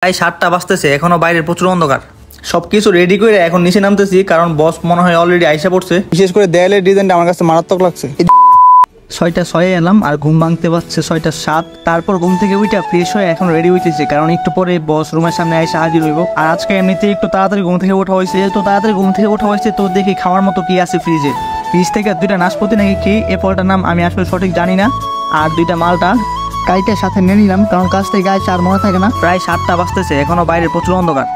প্রায় 7টা বাজতেছে, এখনো বাইরের প্রচুর অন্ধকার। সবকিছু রেডি করে এখন নিচে নামতেছি, কারণ বস মনে হয় অলরেডি আইসা পড়ছে। বিশেষ করে দেয়ালের ডিজাইনটা আমার কাছে মারাত্মক লাগছে। 6টা 6 এলাম আর ঘুম ভাঙতে পারছে 6টা 7। তারপর ঘুম থেকে উইটা ফ্রেশ হয়ে এখন রেডি হইতেছে, কারণ একটু পরে বস রুমের সামনে এসে হাজির হইব। আর আজকে এমনিতে একটু তাড়াতাড়ি ঘুম থেকে ওঠা হয়েছে, তো দেখি খাওয়ার মতো কি আছে ফ্রিজে। ফ্রিজ থেকে 2টা নাশপাতি নাকি কি, এ ফলটার নাম আমি আসলে সঠিক জানি না। আর 2টা মালটা গাড়িটার সাথে নিয়ে নিলাম, কারণ কাছ থেকে গায়ে চার মনে থাকে না। প্রায় 7টা বাজতেছে, এখনো বাইরের প্রচুর অন্ধকার।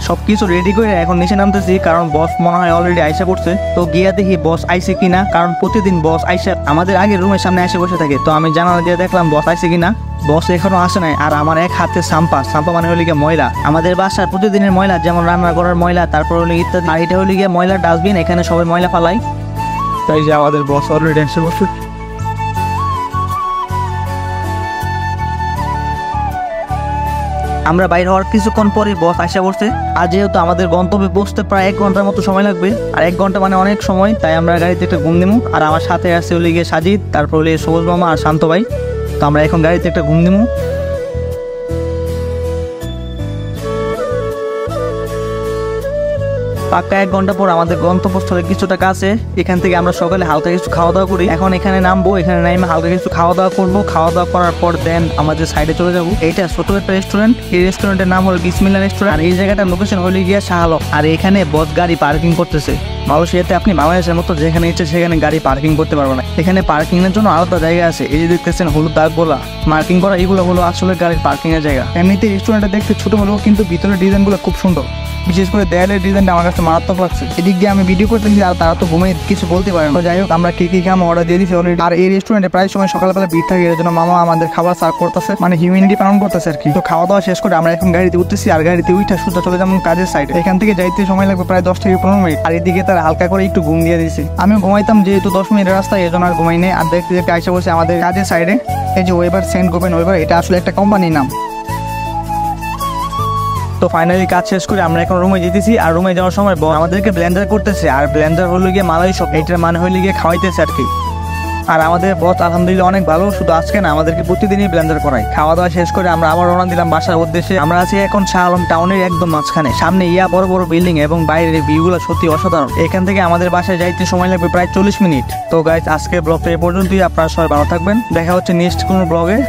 সবকিছু রেডি করে এখন নিচে নামতেছি, কারণ বস মনে হয় অলরেডি আইসা পড়ছে। তো গিয়া দেখি বস আইসে কিনা, কারণ প্রতিদিন বস আইসা আমাদের আগের রুমের সামনে এসে বসে থাকে। তো আমি জানালা দিয়ে দেখলাম বস আইসে কিনা। বস এখনো আসে নাই। আর আমার এক হাতে সাম্পা মানে হলি গিয়ে ময়লা, আমাদের বাসার প্রতিদিনের ময়লা, যেমন রান্না করার ময়লা, তারপর হলি ইত্যাদি। আর এটা হলি গিয়ে ময়লার ডাস্টবিন, এখানে সবাই ময়লা ফালাই। তাই যে আমাদের বস অলরেডি এসে বসে। আমরা বাইরে হওয়ার কিছুক্ষণ পরে বস আসা পড়ছে। আর যেহেতু আমাদের গন্তব্যে পৌঁছতে প্রায় 1 ঘন্টার মতো সময় লাগবে, আর 1 ঘন্টা মানে অনেক সময়, তাই আমরা গাড়িতে একটা ঘুম দিমু। আর আমার সাথে আছে হলে গিয়ে সাজিদ, তারপর হলে সবুজ মামা আর শান্ত ভাই। তো আমরা এখন গাড়িতে একটা ঘুম দিমু। পাক্কা 1 ঘন্টা পর আমাদের গন্তব্যস্থলে কিছুটা কাছে। এখান থেকে আমরা সকালে হালকা কিছু খাওয়া দাওয়া করি। এখন এখানে নামবো, এখানে নামে হালকা কিছু খাওয়া দাওয়া করবো। খাওয়া দাওয়া করার পর দেন আমাদের সাইডে চলে যাবো। এইটা ছোট একটা রেস্টুরেন্ট, এই রেস্টুরেন্টের নাম হলো বিসমিল্লাহ রেস্টুরেন্ট। আর এই জায়গাটার লোকেশন হলে গিয়ে শাহ আলম। আর এখানে বস গাড়ি পার্কিং করতেছে। মালয়েশিয়াতে আপনি বাংলাদেশের মতো যেখানে ইচ্ছে সেখানে গাড়ি পার্কিং করতে পারবেন না, এখানে পার্কিং এর জন্য আলাদা জায়গা আছে। এই যে দেখতেছেন হলুদ দাগগুলা মার্কিং করা, এগুলো হলো আসলে গাড়ির পার্কিং এর জায়গা। এমনিতে রেস্টুরেন্টটা দেখতে ছোট হলেও কিন্তু ভিতরের ডিজাইনগুলো খুব সুন্দর। বিশেষ করে দেয়ালের ডিজাইনটা আমার কাছে মারাত্মক লাগছে। এদিক দিয়ে আমি ভিডিও করতেছি আর তারা তো ঘুমিয়ে কিছু বলতে পারে না। যাই হোক, আমরা কি খাম অর্ডার দিয়ে দিচ্ছি অলরেডি। আর এই রেস্টুরেন্টে প্রায় সময় সকালবেলা ভিড় থাকে, এর জন্য মামা আমাদের খাবার সার্ভ করতেছে, মানে হিউম্যানিটি পালন করতেছে আর কি। তো খাওয়া দাওয়া শেষ করে আমরা এখন গাড়িতে উঠতেছি, আর গাড়িতে উঠে সোজা চলে যাবো কাজের সাইডে। এখান থেকে যাইতে সময় লাগবে প্রায় 10 থেকে 15 মিনিট। আর এদিকে তারা হালকা করে একটু ঘুম দিয়ে দিয়েছে। আমি ঘুমাইতাম যেহেতু 10 মিনিটের রাস্তায়, এই জন্য আর ঘুমাই নেই। আর দেখতে দেখতে আইসা বসে আমাদের কাজের সাইডে এই যে ওয়েবার সেন্ট গোপেন ওয়েবার, এটা আসলে একটা কোম্পানির নাম। তো ফাইনালি কাজ শেষ করে আমরা এখন রুমে যেতেছি। আর রুমে যাওয়ার সময় আমাদেরকে ব্লেন্ডার করতেছে। আর ব্লেন্ডার হলো গিয়ে মালাই সব, এটার মানে হইলে গিয়ে খাওয়াইতেছে আর কি। আর আমাদের বস আলহামদুলিল্লাহ অনেক ভালো, শুধু আজকে না আমাদেরকে প্রতিদিনই ব্লেন্ডার করায়। খাওয়া দাওয়া শেষ করে আমরা আবার রওনা দিলাম বাসার উদ্দেশ্যে। আমরা আছি এখন শাহ আলম টাউনের একদম মাঝখানে, সামনে বড় বড় বিল্ডিং এবং বাইরের ভিউগুলো সত্যি অসাধারণ। এখান থেকে আমাদের বাসায় যাইতে সময় লাগবে প্রায় 40 মিনিট। তো গাইস, আজকে ব্লগটা এই পর্যন্তই। আপনারা সবাই ভালো থাকবেন, দেখা হচ্ছে নেক্সট কোনো ব্লগে।